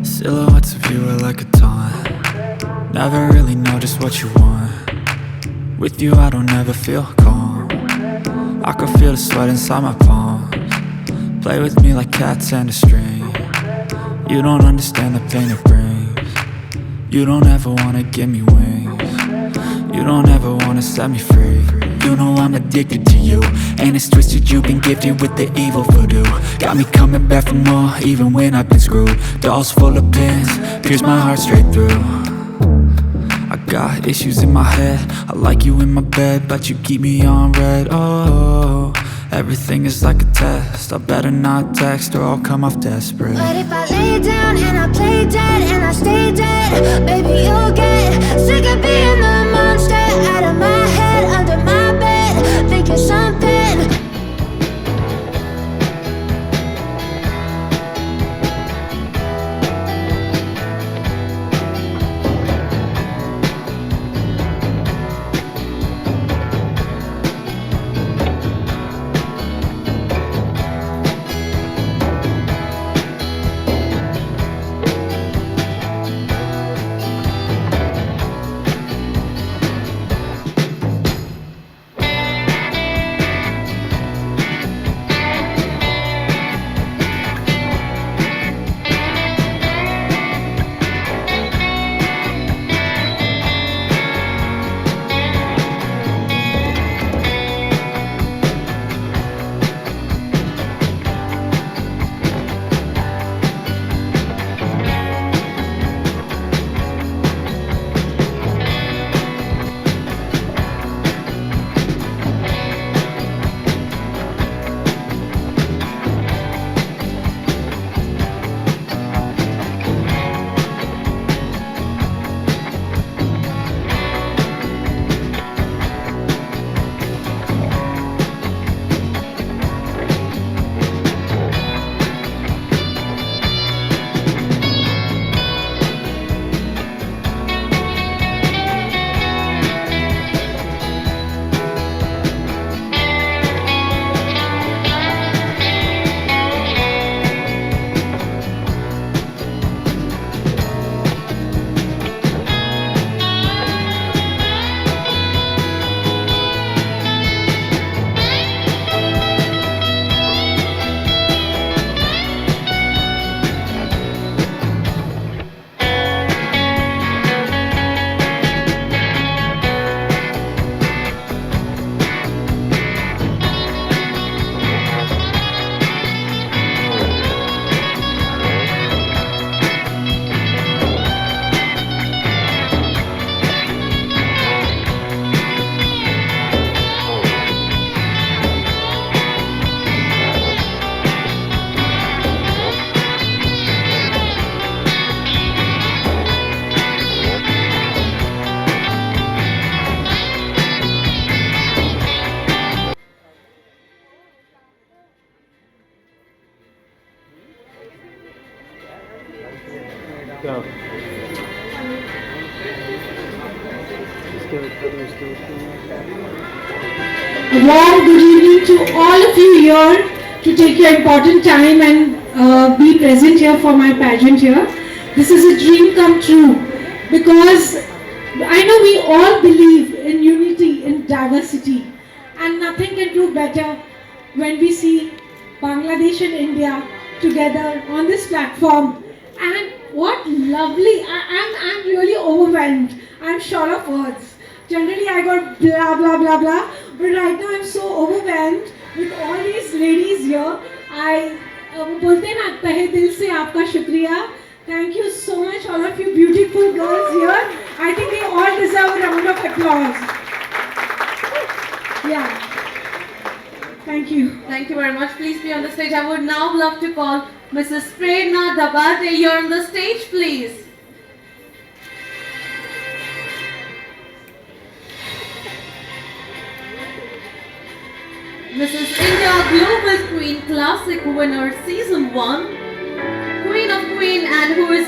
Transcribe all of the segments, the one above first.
Silhouettes of you are like a taunt. Never really know just what you want. With you I don't ever feel calm. I can feel the sweat inside my palms. Play with me like cats and a string. You don't understand the pain it brings. You don't ever wanna give me wings. You don't ever wanna set me free. You know I'm addicted to you, and it's twisted, you've been gifted with the evil voodoo. Got me coming back for more, even when I've been screwed. Dolls full of pins, pierce my heart straight through. I got issues in my head, I like you in my bed, but you keep me on red. Oh, everything is like a test, I better not text or I'll come off desperate. But if I lay down and I play dead and I stay dead, baby you'll get sick of being the monster out of my head, under my bed, thinking something. A warm good evening to all of you here to take your important time and be present here for my pageant here. This is a dream come true because I know we all believe in unity, in diversity, and nothing can do better when we see Bangladesh and India together on this platform. And what lovely! I'm really overwhelmed. I'm short of words. Generally, I got blah blah blah blah, but right now I'm so overwhelmed with all these ladies here. I बोलते ना तहे दिल से आपका शुक्रिया. Thank you so much, all of you beautiful girls here. I think they all deserve a round of applause. Yeah. Thank you. Thank you very much. Please be on the stage. I would now love to call Mrs. Prerna Dabate here on the stage, please. Mrs. India Global Queen Classic winner Season 1, Queen of Queen, and who is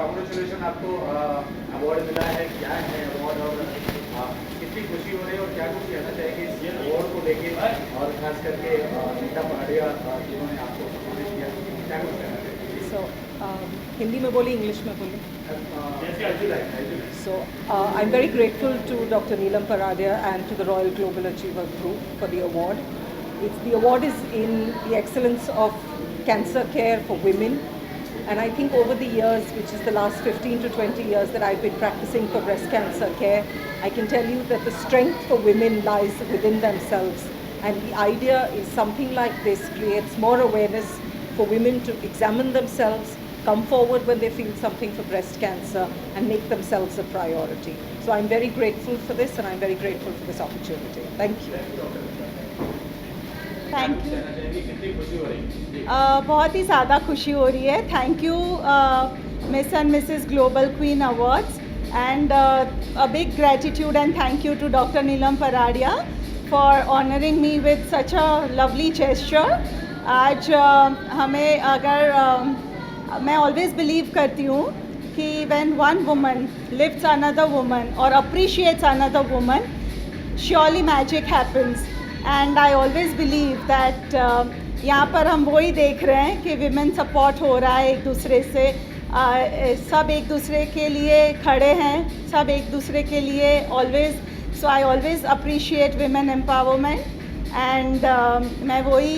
congratulation आपको award मिला है, क्या है award और कितनी खुशी हो रही है और क्या कुछ कहना चाहेंगे इस अवार्ड को लेके और खास करके नीता पहाड़िया जिन्होंने आपको सम्मानित किया, क्या कुछ कहना चाहिए? हिंदी में बोले, इंग्लिश में बोले? As you like. So I'm very grateful to Dr. Neelam Paradia and to the Royal Global Achiever Group for the award. The award is in the excellence of cancer care for women. And I think over the years, which is the last 15 to 20 years that I've been practicing for breast cancer care, I can tell you that the strength for women lies within themselves. And the idea is something like this creates more awareness for women to examine themselves, come forward when they feel something for breast cancer, and make themselves a priority. So I'm very grateful for this, and I'm very grateful for this opportunity. Thank you. Thank you. कितनी खुशी हो रही है? बहुत ही ज़्यादा खुशी हो रही है। Thank you miss and Mrs global queen awards and a big gratitude and thank you to doctor Neelam Paradia for honouring me with such a lovely gesture. आज हमें अगर मैं ऑलवेज बिलीव करती हूँ कि when one woman lifts another woman और appreciates another woman, surely magic happens. And I always believe that यहाँ पर हम वही देख रहे हैं कि विमेन सपोर्ट हो रहा है एक दूसरे से, सब एक दूसरे के लिए खड़े हैं, सब एक दूसरे के लिए always. So I always appreciate women empowerment and मैं वही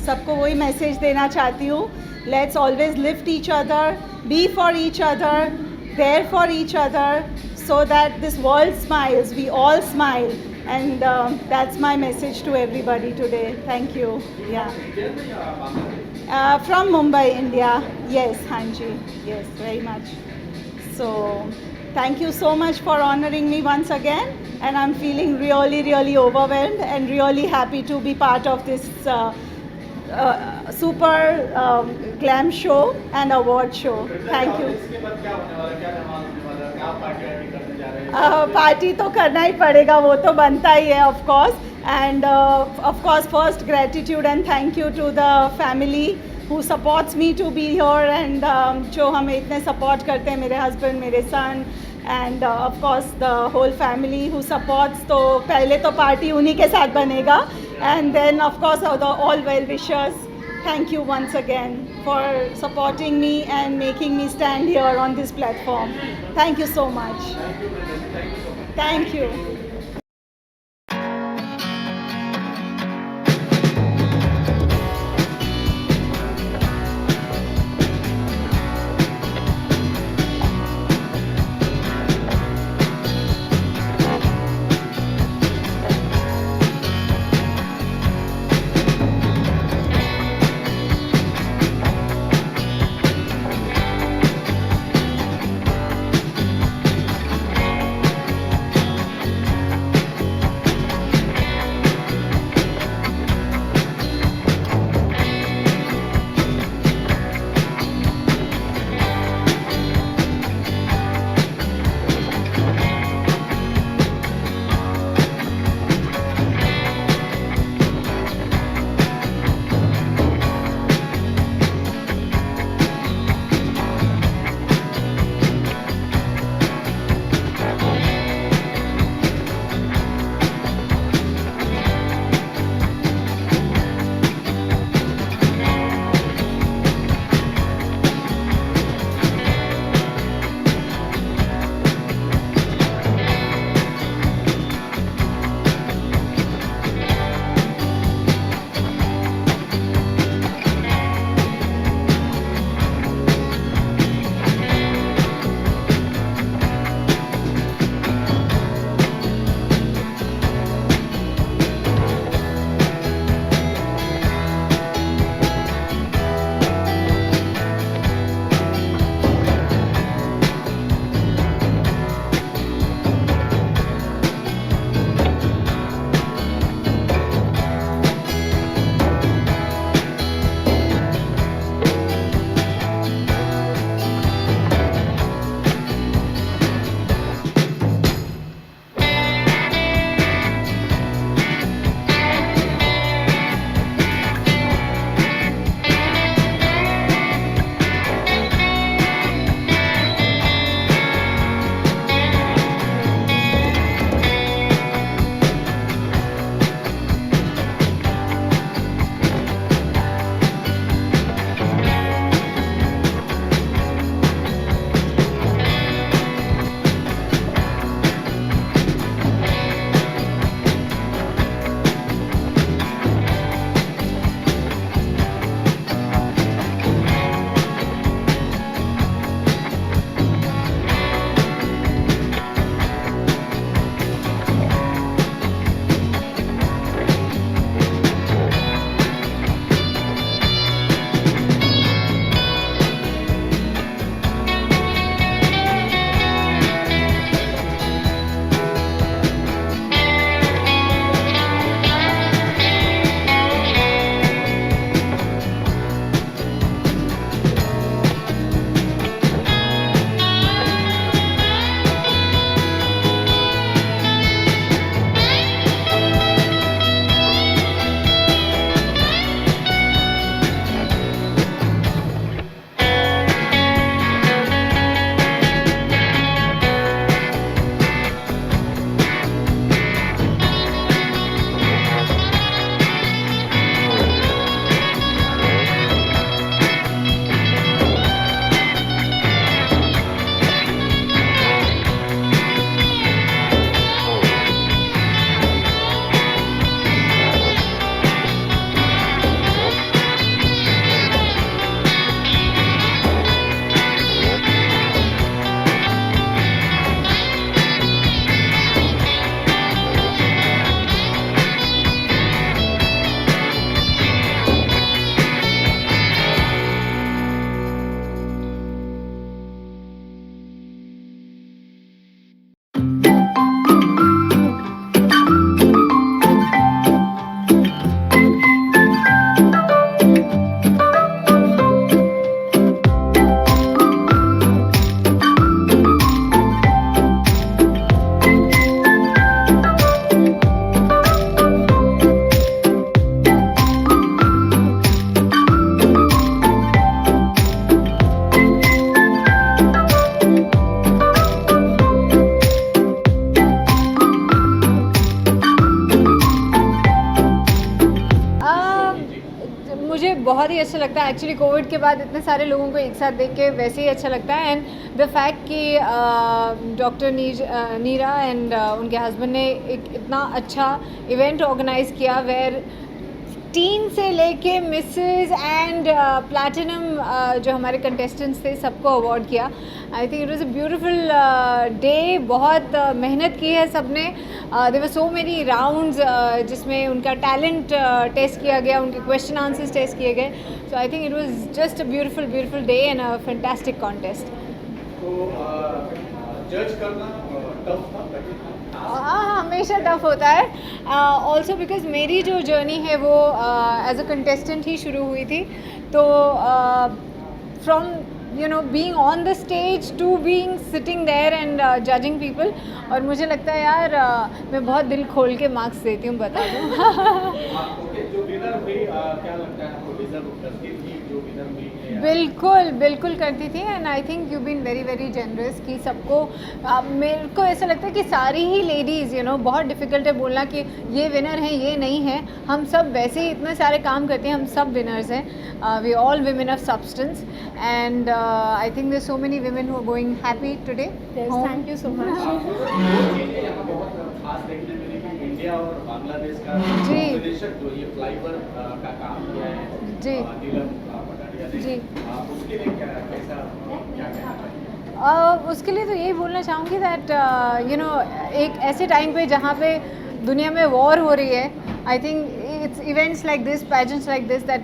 सबको वही मैसेज देना चाहती हूँ, let's always lift each other, be for each other, there for each other, so that this world smiles, we all smile, and that's my message to everybody today. Thank you. Yeah. From Mumbai, India. Yes, Hanji. Yes, very much. So, thank you so much for honoring me once again, and I'm feeling really, really overwhelmed and really happy to be part of this super glam show and award show. Thank you. इसके बाद क्या होने वाला है? क्या धमाल होने वाला है? क्या पार्टी करने जा रहे हैं? पार्टी तो करना ही पड़ेगा, वो तो बनता ही है of course. And of course first gratitude and thank you to the family who supports me to be here and जो हमें इतने सपोर्ट करते हैं, मेरे हस्बैंड, मेरे son and of course the whole family who supports. तो पहले तो पार्टी उन्हीं के साथ बनेगा and then of course the all well wishers. Thank you once again for supporting me and making me stand here on this platform. Thank you so much. Thank you. बहुत ही अच्छा लगता है एक्चुअली कोविड के बाद इतने सारे लोगों को एक साथ देख के वैसे ही अच्छा लगता है। एंड द फैक्ट कि डॉक्टर नीरा एंड उनके हस्बैंड ने एक इतना अच्छा इवेंट ऑर्गेनाइज किया वेयर टीन से लेके मिसेस एंड प्लैटिनम जो हमारे कंटेस्टेंट्स थे सबको अवार्ड किया। I think it was a beautiful day. बहुत मेहनत की है सबने। There were so many rounds जिसमें उनका टैलेंट टेस्ट किया गया, उनके क्वेश्चन आंसर्स टेस्ट किए गए। So I think it was just a beautiful day and a fantastic contest. तो जज करना टफ था, कठिन था? हाँ, हमेशा टफ होता है। ऑल्सो बिकॉज मेरी जो जर्नी है वो एज अ कंटेस्टेंट ही शुरू हुई थी। तो from being on the stage to being sitting there and judging people, और मुझे लगता है यार मैं बहुत दिल खोल के मार्क्स देती हूँ, बता दूँ। ओके, जो विनर हुई क्या लगता है आपको डिजर्व करती थी जो विनर हुई? बिल्कुल करती थी। And I think you been very generous कि सबको मेरे को ऐसा लगता है कि सारी ही लेडीज़ बहुत डिफ़िकल्ट है बोलना कि ये विनर है ये नहीं है। हम सब वैसे ही इतने सारे काम करते हैं, हम सब विनर्स हैं। We all women of substance and I think there's so many women who are going happy today. Yes, thank you so much. चीज़ें यहाँ बहुत खास देखने मिली कि इंडिया और बांग्लादेश का जी। कॉम्बिनेशन जो ये फ्लाईओवर का काम किया है जी। नीलम पटारिया ने, जी। उसके लिए क्या कहना चाहिए? उसके लिए तो यही बोलना चाहूँगी दैट एक ऐसे टाइम पे जहाँ पे दुनिया में वॉर हो रही है, I think it's events like this, pageants like this that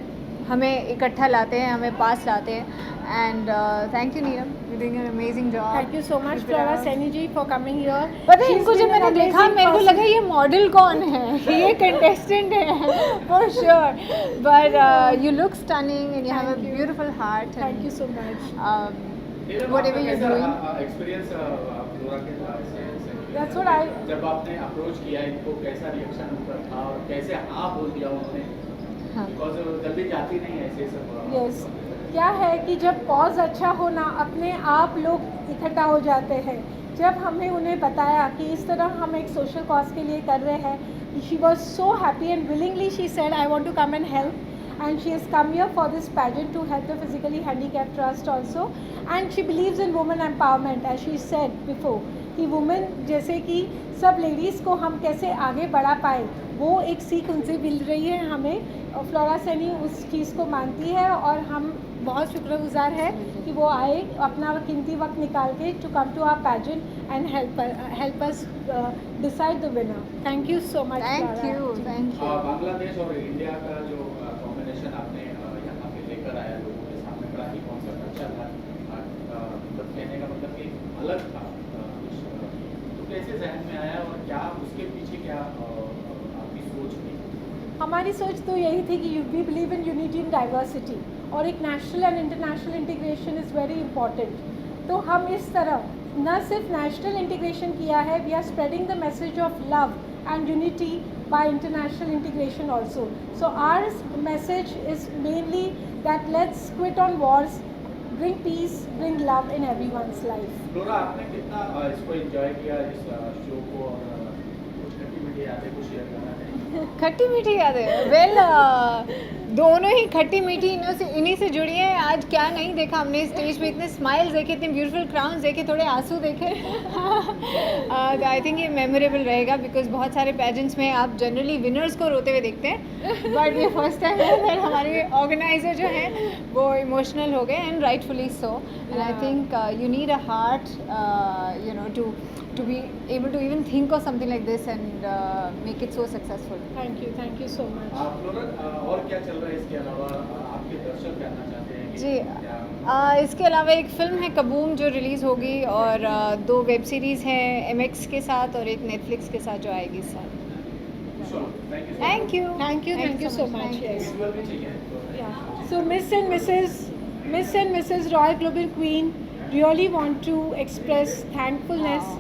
हमें इकट्ठा लाते हैं, हमें पास लाते हैं। And thank you Neelam, you doing an amazing job. Thank you so much, Flora Saini ji, for coming here. पता है She's इनको जब been an मैंने देखा amazing मेरे को person. लगा ये मॉडल कौन है, ये कंटेस्टेंट है for sure. But you look stunning and you have a Thank you. Beautiful heart. Thank you so much. whatever you're doing. Experience flora के से That's what I- जब आपने अप्रोच किया इनको, कैसा रिएक्शन उनका था और कैसे हाँ बोल दिया उन्होंने? हाँ। बिकॉज जल्दी जाती नहीं है ऐसे सब। यस, क्या है कि जब कॉज अच्छा हो ना, अपने आप लोग इकट्ठा हो जाते हैं। जब हमने उन्हें बताया कि इस तरह हम एक सोशल कॉज के लिए कर रहे हैं, she was so happy and willingly she said I want to come and help, and she has come here for this pageant to help the physically handicapped trust also, and she believes in women empowerment as she said before कि women जैसे कि सब ladies को हम कैसे आगे बढ़ा पाए, वो एक सीख उनसे मिल रही है हमें। और फ्लोरा सैनी उस चीज़ को मानती है और हम बहुत शुक्रगुजार है कि वो आए अपना कीमती वक्त निकाल के to come to our pageant and help us decide the winner. Thank you so much. Thank you. Bangladesh और इंडिया का जो कॉम्बिनेशन आपने यहाँ पे लेकर आया लोगों के सामने, बड़ा ही कॉन्सेप्ट अच्छा था। मतलब कहने का मतलब कि अलग था कुछ, तो कैसे जहन में आया और क्या उसके पीछे क्या आपकी सोच थी? हमारी सोच तो यही थी कि we believe in unity in diversity, और एक national and international integration is very important. तो हम इस तरह न सिर्फ नेशनल इंटीग्रेशन किया है, we are spreading the message of love and unity by international integration also. So our message is mainly that let's quit on wars, bring peace, bring love in everyone's life. Flora, आपने कितना इसको enjoy किया इस show को, और कुछ खट्टी मीठी यादें कुछ शेयर करना चाहिए? खट्टी मीठी यादें, वेल दोनों ही खट्टी मीठी इन्हीं से जुड़ी है। आज क्या नहीं देखा हमने स्टेज पे, इतने स्माइल्स देखे, इतने ब्यूटीफुल क्राउन्स देखे, थोड़े आंसू देखे। आई थिंक ये मेमोरेबल रहेगा बिकॉज बहुत सारे पेजेंट्स में आप जनरली विनर्स को रोते हुए देखते हैं, बट ये फर्स्ट टाइम है हमारे ऑर्गेनाइजर जो हैं वो इमोशनल हो गए and rightfully so. And I think you need a heart to be able to even think of something like this and make it so successful. Thank you so much. Flora, और क्या चल रहा है इसके अलावा? आपके दर्शक जानना चाहते हैं कि जी, क्या- इसके अलावा एक फ़िल्म है कबूम जो रिलीज़ होगी, और 2 वेब सीरीज़ हैं MX के साथ और एक Netflix के साथ जो आएगी इस साल। Sure, thank you so much. Thank you so much. Thank you. Yes. Visual भी चाहिए तो- Yeah. So Miss and Mrs. Royal Global Queen really want to express thankfulness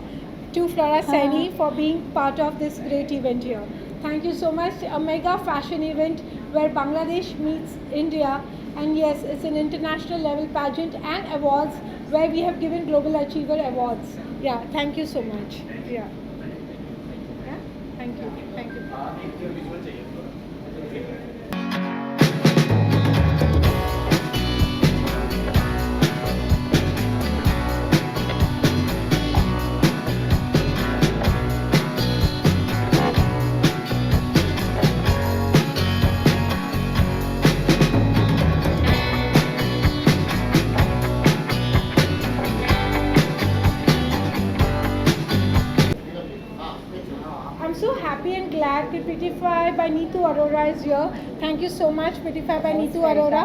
to Flora Saini for being part of this great event here. Thank you so much. A mega fashion event where Bangladesh meets India, and yes, it's an international level pageant and awards where we have given Global Achiever Awards. Yeah, thank you so much. Yeah. Yeah, thank you. एक visual चाहिए flora. Prettify by Neetu Arora is here. Thank you so much, Prettify by Neetu Arora.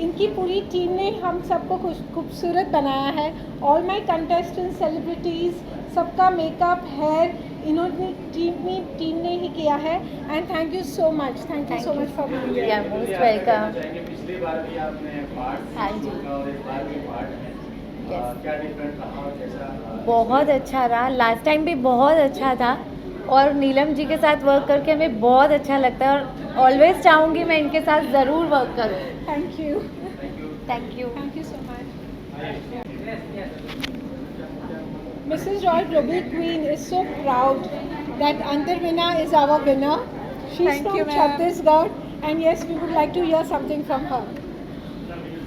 इनकी पूरी team ने हम सबको खूबसूरत बनाया है. All my contestants, celebrities, सबका मेकअप, हेयर इन्होंने टीम ने ही किया है. And thank you so much. Thank you so much for being here. Yeah, most welcome. पिछली बार भी आपने पार्ट हाँ जी. और इस बार भी पार्ट है. क्या डिफरेंट रहा और कैसा? बहुत अच्छा रहा. लास्ट टाइम भी बहुत अच्छा था और नीलम जी के साथ वर्क करके हमें बहुत अच्छा लगता है और ऑलवेज चाहूँगी मैं इनके साथ ज़रूर वर्क करूँ. Thank you. Thank you. Thank you so much. Mrs. Royal Global Queen is so proud that Antarveena is our winner. She's Thank from you, ma'am. Chhattisgarh, and yes, we would like to hear something from her.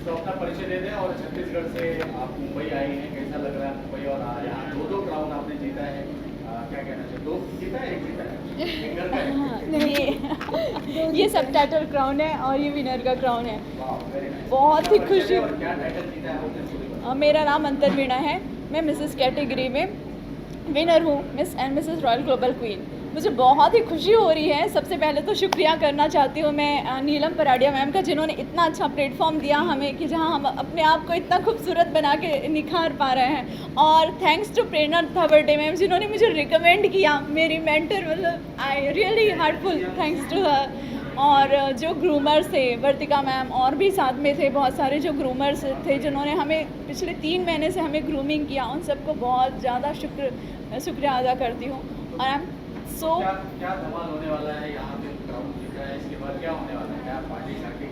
तो अपना परिचय दे दें और छत्तीसगढ़ से आप मुंबई आई हैं, कैसा लग रहा है मुंबई और यहाँ दो क्राउन आपने जीता है, क्या कहना चाहिए? दो जीता है, एक जीता है, विनर का है? ये सब टाइटल क्राउन है और ये विनर का क्राउन है. वाह, very nice. बहुत ही खुशी. और क्या टाइटल जीता है आपने पूरी बात? मेरा नाम अंतरवीणा है. मैं मिसेस कैटेगरी में विनर हूँ, miss and Mrs royal global queen. मुझे बहुत ही खुशी हो रही है. सबसे पहले तो शुक्रिया करना चाहती हूँ मैं नीलम पराडिया मैम का, जिन्होंने इतना अच्छा प्लेटफॉर्म दिया हमें कि जहाँ हम अपने आप को इतना खूबसूरत बना के निखार पा रहे हैं. और thanks to Prerna Thawarde ma'am, जिन्होंने मुझे रिकमेंड किया, मेरी मेंटर, मतलब I really heartful thanks to her. और जो ग्रूमर्स थे, वर्तिका मैम और भी साथ में थे बहुत सारे जो ग्रूमर्स थे जिन्होंने हमें पिछले 3 महीने से हमें ग्रूमिंग किया, उन सबको बहुत ज़्यादा शुक्रिया अदा करती हूँ. और आई एम सो क्या धमाल होने वाला है यहाँ पे? क्राउन जीता है, इसके बाद क्या होने वाला है? क्या पार्टी शार्टी?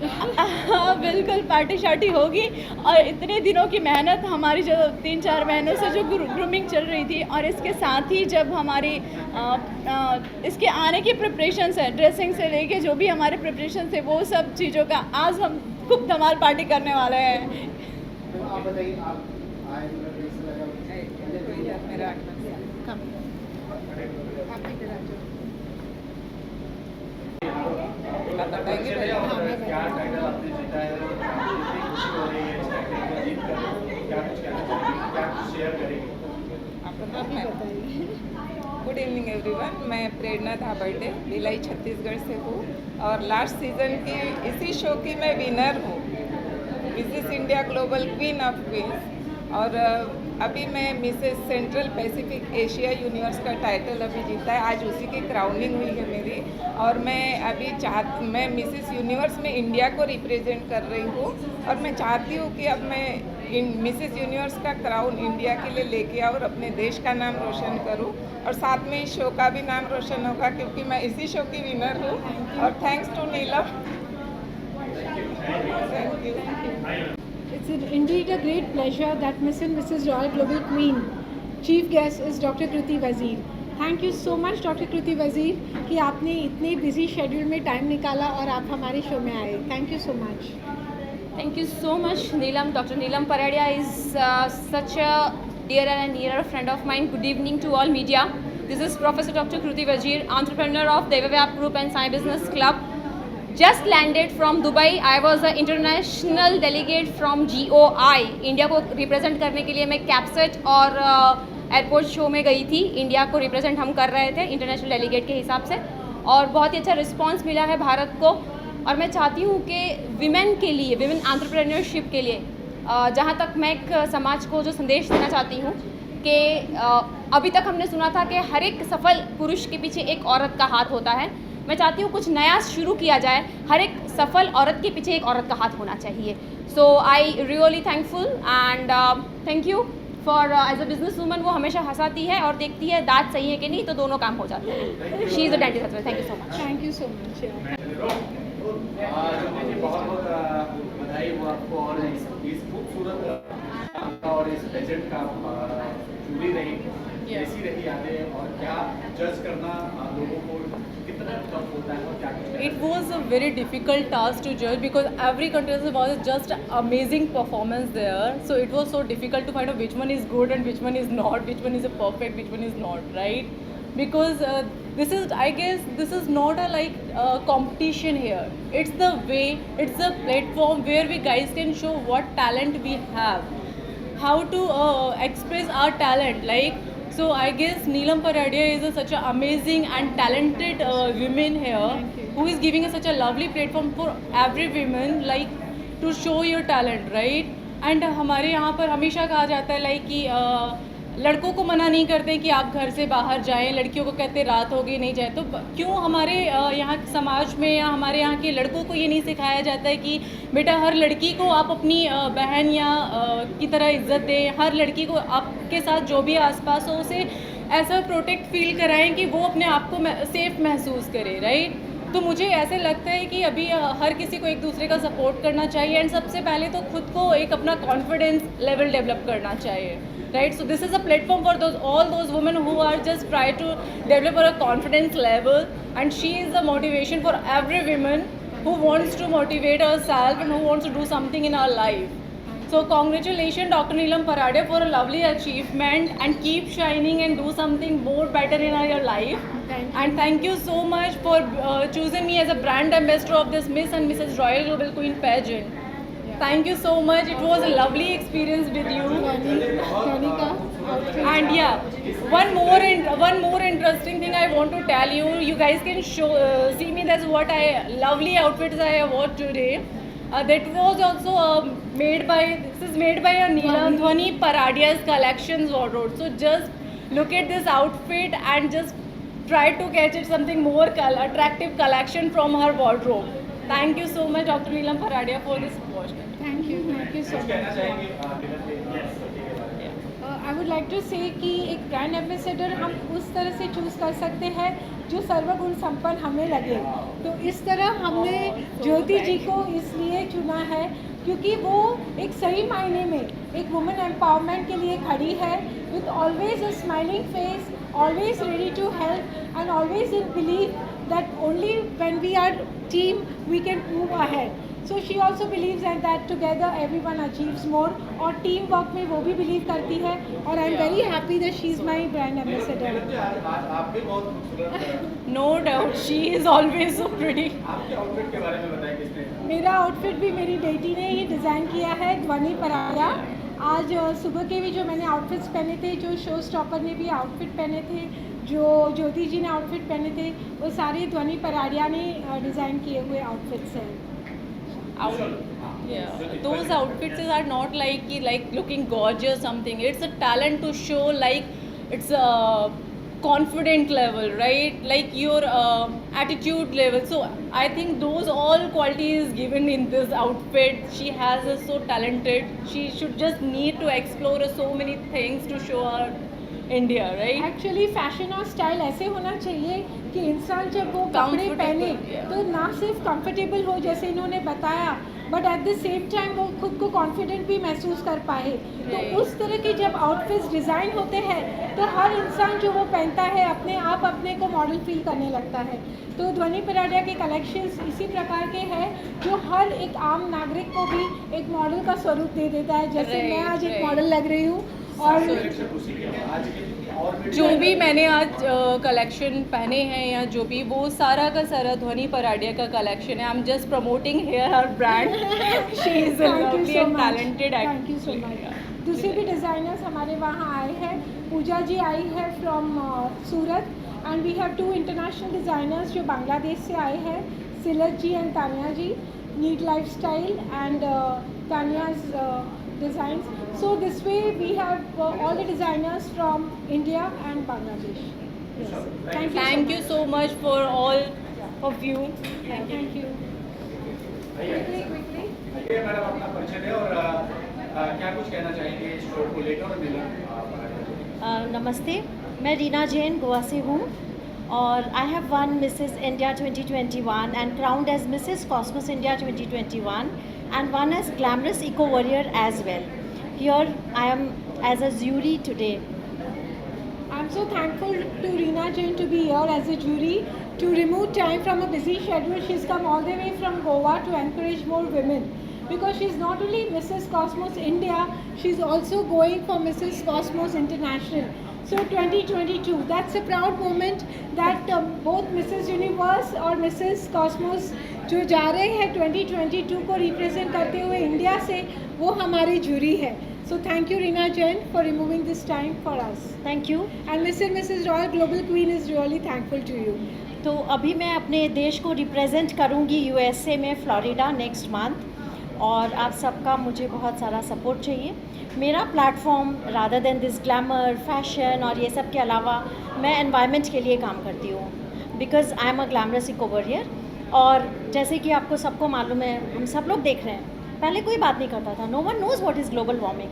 हाँ बिल्कुल पार्टी शार्टी होगी. और इतने दिनों की मेहनत हमारी जो 3-4 महीनों से जो ग्रूमिंग चल रही थी, और इसके साथ ही जब हमारी इसके आने की प्रिपरेशंस है, ड्रेसिंग से लेके जो भी हमारे प्रिपरेशन थे, वो सब चीज़ों का आज हम खूब धमाल पार्टी करने वाले हैं. आप बताइए, आप आए क्या टाइटल आपने जीता है और कितनी खुशी हो रही है इस टाइटल को जीत कर? क्या कुछ कहना चाहेंगे, क्या कुछ शेयर करेंगे? Good evening everyone. मैं प्रेरणा थावरडे भिलाई छत्तीसगढ़ से हूँ और लास्ट सीज़न की इसी शो की मैं विनर हूँ, Mrs India global queen of queens. और अभी मैं Mrs central Pacific Asia universe का टाइटल अभी जीता है. आज उसी की क्राउनिंग हुई है मेरी. और मैं मिसेस यूनिवर्स में इंडिया को रिप्रेजेंट कर रही हूँ और मैं चाहती हूँ कि अब मैं मिसेस यूनिवर्स का क्राउन इंडिया के लिए लेके आऊँ और अपने देश का नाम रोशन करूँ, और साथ में इस शो का भी नाम रोशन होगा क्योंकि मैं इसी शो की विनर हूँ. और thanks to Neelam. Thank you. It's indeed a great pleasure that Miss and Mrs. Royal Global Queen chief guest is Dr. Kriti Wazir. Thank you so much Dr. Kriti Wazir कि आपने इतने busy schedule में time निकाला और आप हमारे show में आए. Thank you so much. Thank you so much Neelam. Dr. Neelam Paradia is such a dear and near friend of mine. Good evening to all media. This is Professor Dr. Kriti Wazir, entrepreneur of Devavyap Group and Sai Business Club. Just landed from Dubai. I was an international delegate from GOI. India को represent करने के लिए मैं कैप्सेट और airport show में गई थी. India को रिप्रेजेंट हम कर रहे थे इंटरनेशनल डेलीगेट के हिसाब से, और बहुत ही अच्छा रिस्पांस मिला है भारत को. और मैं चाहती हूँ कि विमेन के लिए, विमेन एंटरप्रेन्योरशिप के लिए, जहाँ तक मैं एक समाज को जो संदेश देना चाहती हूँ कि अभी तक हमने सुना था कि हर एक सफल पुरुष के पीछे एक औरत का हाथ होता है. मैं चाहती हूँ कुछ नया शुरू किया जाए. हर एक सफल औरत के पीछे एक औरत का हाथ होना चाहिए. So I really thankful and thank you for as a business woman. वो हमेशा हंसाती है और देखती है दांत सही है कि नहीं, तो दोनों काम हो जाते हैं. She is a dentist. Thank you so much. Thank you so much. बहुत बहुत बधाई हो आपको और इस खूबसूरत और इस पेजेंट का जूरी रही, कैसी रही यादें और क्या जज करना लोगों को कितना टफ होता है और क्या? It was a very difficult task to judge because every contestant was just amazing performance there. So it was so difficult to find out which one is good and which one is not, which one is a perfect, which one is not, right? Because this is, I guess, this is not a competition here. It's the way, it's the platform where we guys can show what talent we have, how to express our talent. Like So I guess Neelam Paradia is such an amazing and talented woman here who is giving us such a lovely platform for every woman like to show your talent, right? And हमारे यहाँ पर हमेशा कहा जाता है like कि लड़कों को मना नहीं करते कि आप घर से बाहर जाएं, लड़कियों को कहते रात हो गई नहीं जाए। तो क्यों हमारे यहाँ समाज में या हमारे यहाँ के लड़कों को ये नहीं सिखाया जाता है कि बेटा हर लड़की को आप अपनी बहन या की तरह इज्जत दें, हर लड़की को आपके साथ जो भी आसपास हो उसे ऐसा प्रोटेक्ट फील कराएं कि वो अपने आप को सेफ महसूस करे, राइट? तो मुझे ऐसे लगता है कि अभी हर किसी को एक दूसरे का सपोर्ट करना चाहिए एंड सबसे पहले तो खुद को एक अपना कॉन्फिडेंस लेवल डेवलप करना चाहिए, right? So this is a platform for all those women who are just trying to develop a confidence level, and she is a motivation for every woman who wants to motivate herself and who wants to do something in her life. So congratulations Dr. Neelam Paradia for a lovely achievement, and keep shining and do something more better in your life. And thank you so much for choosing me as a brand ambassador of this Miss and Mrs. Royal Global Queen pageant. Thank you so much. It was a lovely experience with you. And yeah, one more interesting thing I want to tell you. You guys can see me. That's what lovely outfits I wore today. That was also made by a Neelam Dhwani Paradia's collections wardrobe. So just look at this outfit and just try to catch it something more attractive collection from her wardrobe. Thank you so much, Dr. Neelam Paradia, for this opportunity. Thank you so much. I would like to say कि एक brand ambassador हम उस तरह से choose कर सकते हैं जो सर्वगुण संपन्न हमें लगे। तो इस तरह हमने ज्योति जी को इसलिए चुना है क्योंकि वो एक सही मायने में एक वुमेन एम्पावरमेंट के लिए खड़ी है, with always a smiling face, always ready to help and always in believe that only when we are team we can move ahead. So she also believes that together everyone achieves more, और team work में वो भी believe करती है, और I am very happy that she is my brand ambassador. आप भी बहुत खूबसूरत हैं। No doubt, she is always so pretty. आपके आउटफिट के बारे में बताएं किसने? मेरा आउटफिट भी मेरी बेटी ने ही डिज़ाइन किया है, ध्वनि पराया। आज सुबह के भी जो मैंने आउटफिट्स पहने थे, जो शो स्टॉपर ने भी आउटफिट पहने थे, जो ज्योति जी ने आउटफिट पहने थे, वो सारे ध्वनि पराडिया ने डिज़ाइन किए हुए आउटफिट्स हैं। Yeah, those outfits are not like looking gorgeous something. It's a talent to show, like it's a confident level, right? Like your attitude level. So I think those all qualities given in this outfit. She has so talented. She should just need to explore so many things to show her India, right? Actually fashion और style ऐसे होना चाहिए कि इंसान जब वो कपड़े पहने तो ना सिर्फ कंफर्टेबल हो जैसे इन्होंने बताया, but at the same time वो खुद को कॉन्फिडेंट भी महसूस कर पाए। तो उस तरह के जब आउटफिट्स डिज़ाइन होते हैं तो हर इंसान जो वो पहनता है अपने आप अपने को मॉडल फील करने लगता है। तो ध्वनि पराडिया के कलेक्शंस इसी प्रकार के हैं जो हर एक आम नागरिक को भी एक मॉडल का स्वरूप दे देता है, जैसे मैं आज एक मॉडल लग रही हूँ। और जो भी मैंने आज कलेक्शन पहने हैं या जो भी, वो सारा का सारा ध्वनि पराडिया का कलेक्शन है। I am just promoting here her brand. She is a lovely and talented actor. Thank you so much. दूसरे भी डिज़ाइनर्स हमारे वहाँ आए हैं। पूजा जी आई है from Surat, and we have 2 international designers जो बांग्लादेश से आए हैं, Silat ji and Tania ji, neat lifestyle and Tania's designs. So this way we have all the designers from India and Bangladesh. Yes. Thank you so much for all of you. Thank you. quickly. Madam अपना परिचय दें और क्या कुछ कहना चाहेंगे इस शो को लेकर और नीलम? नमस्ते, मैं रीना जैन गोवा से हूँ और I have one Mrs India 2021 and crowned as Mrs. Cosmos India 2021 and one as Glamorous Eco Warrior as well. Here I am as a jury today. I'm so thankful to Reena Jain to be here as a jury, to remove time from a busy schedule. She's come all the way from Goa to encourage more women, because she's not only Mrs. Cosmos India, she's also going for Mrs. Cosmos International. So 2022, that's a proud moment that both Mrs. Universe और Mrs. Cosmos जो जा रहे हैं 2022 को represent करते हुए India से, वो हमारी जूरी है। So thank you, Reena Jain, for removing this time for us. Thank you. And Mr. and Mrs. Royal Global Queen is really thankful to you. तो अभी मैं अपने देश को रिप्रेजेंट करूंगी USA में, फ्लोरिडा, नेक्स्ट मंथ, और आप सबका मुझे बहुत सारा सपोर्ट चाहिए. मेरा platform rather than this glamour, fashion और ये सब के अलावा मैं एनवायरनमेंट के लिए काम करती हूँ, because I am a glamorous eco warrior. और जैसे कि आपको सबको मालूम है, हम सब लोग देख रहे हैं, पहले कोई बात नहीं करता था. No one knows what is global warming.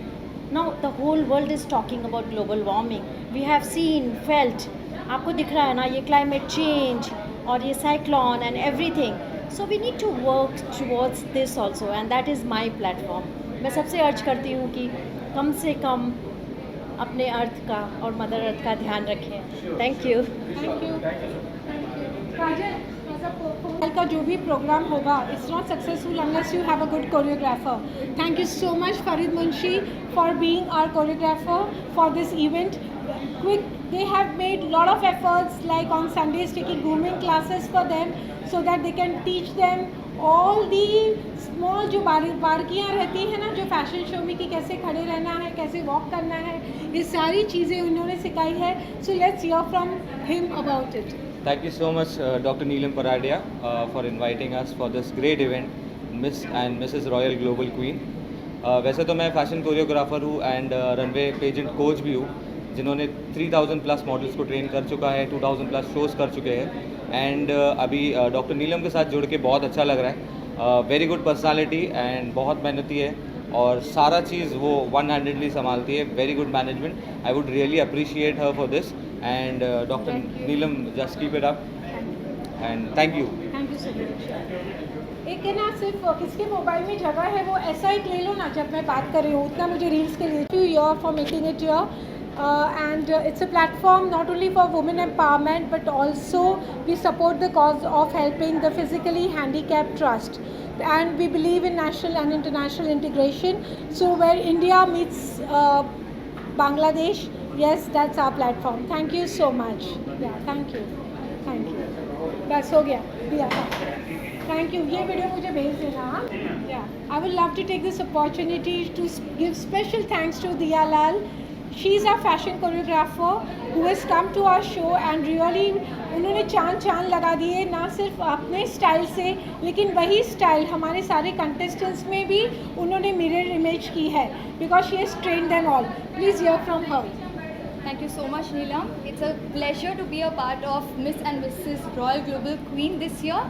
Now the whole world is talking about global warming. We have seen, felt, आपको दिख रहा है ना, ये क्लाइमेट चेंज और ये cyclone and everything. So we need to work towards this also, and that is my platform. मैं सबसे अर्ज करती हूँ कि कम से कम अपने अर्थ का और मदर अर्थ का ध्यान रखें. Thank you. Thank you. Kajal, का जो भी प्रोग्राम होगा, it's not successful unless you have a good choreographer. Thank you so much Farid Munshi for being our choreographer for this event. Quick, they have made lot of efforts, like on Sundays taking grooming classes for them so that they can teach them all the small जो बारीकियाँ रहती हैं ना, जो fashion show में कि कैसे खड़े रहना है, कैसे वॉक करना है, ये सारी चीज़ें उन्होंने सिखाई है. So let's hear from him about it. Thank you so much, Dr. Neelam Paradia, for inviting us for this great event, Miss and Mrs. Royal Global Queen. वैसे तो मैं फैशन कोरियोग्राफर हूँ एंड रनवे पेजेंट कोच भी हूँ, जिन्होंने 3000 plus models को train कर चुका है, 2000 प्लस शोज़ कर चुके हैं. एंड अभी डॉक्टर नीलम के साथ जुड़ के बहुत अच्छा लग रहा है. वेरी गुड पर्सनालिटी एंड बहुत मेहनती है और सारा चीज़ वो वन हैंडेडली संभालती है. Very good management. I would really appreciate her for this. And doctor Neelam, just keep it up and thank you. Thank you so much. एक है ना, सिर्फ किसके मोबाइल में जगह है वो ऐसा एक ले लो ना, जब मैं बात कर रही हूँ उतना मुझे रील्स के लिए. You year for making it year. And it's a platform not only for women empowerment, but also we support the cause of helping the physically handicapped trust, and we believe in national and international integration. So where India meets Bangladesh, yes, that's our platform. Thank you so much. Yeah, thank you. बस हो गया दिया. Thank you. ये video मुझे भेज देना. Yeah, I would love to take this opportunity to give special thanks to Diya Lal. She is a fashion choreographer who has come to our show and really उन्होंने चांद लगा दिए, ना सिर्फ अपने स्टाइल से, लेकिन वही स्टाइल हमारे सारे कंटेस्टेंट्स में भी उन्होंने मिरर इमेज की है, because she has trained them all. Please hear from her. Thank you so much, Neelam. It's a pleasure to be a part of Miss and Mrs. Royal Global Queen this year.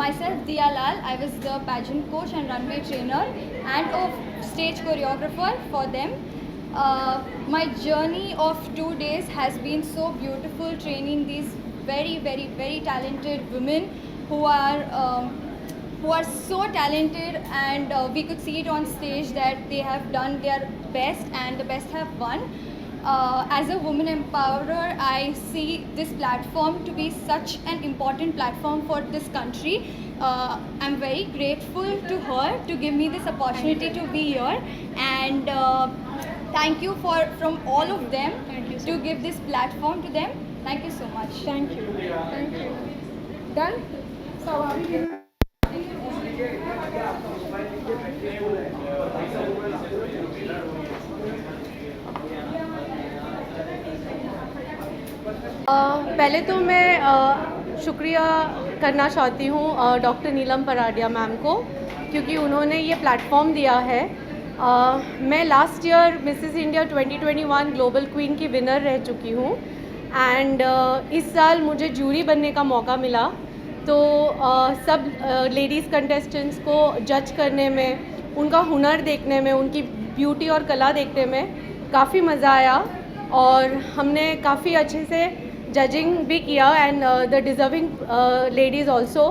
Myself, Diya Lal, I was the pageant coach and runway trainer and a stage choreographer for them. My journey of 2 days has been so beautiful, training these very, very, very talented women who are so talented, and we could see it on stage that they have done their best and the best have won. As a woman empowerer, I see this platform to be such an important platform for this country. I'm very grateful to her to give me this opportunity to be here, and thank you from all of them to give this platform to them. Thank you so much. Thank you. Done? So are we पहले तो मैं शुक्रिया करना चाहती हूँ doctor Neelam पराडिया ma'am को, क्योंकि उन्होंने ये प्लेटफॉर्म दिया है. मैं last year Mrs India 2021 global queen की विनर रह चुकी हूँ, एंड इस साल मुझे जूरी बनने का मौका मिला. तो सब लेडीज़ कंटेस्टेंट्स को जज करने में, उनका हुनर देखने में, उनकी ब्यूटी और कला देखने में काफ़ी मज़ा आया, और हमने काफ़ी अच्छे से जजिंग भी किया, and the deserving ladies also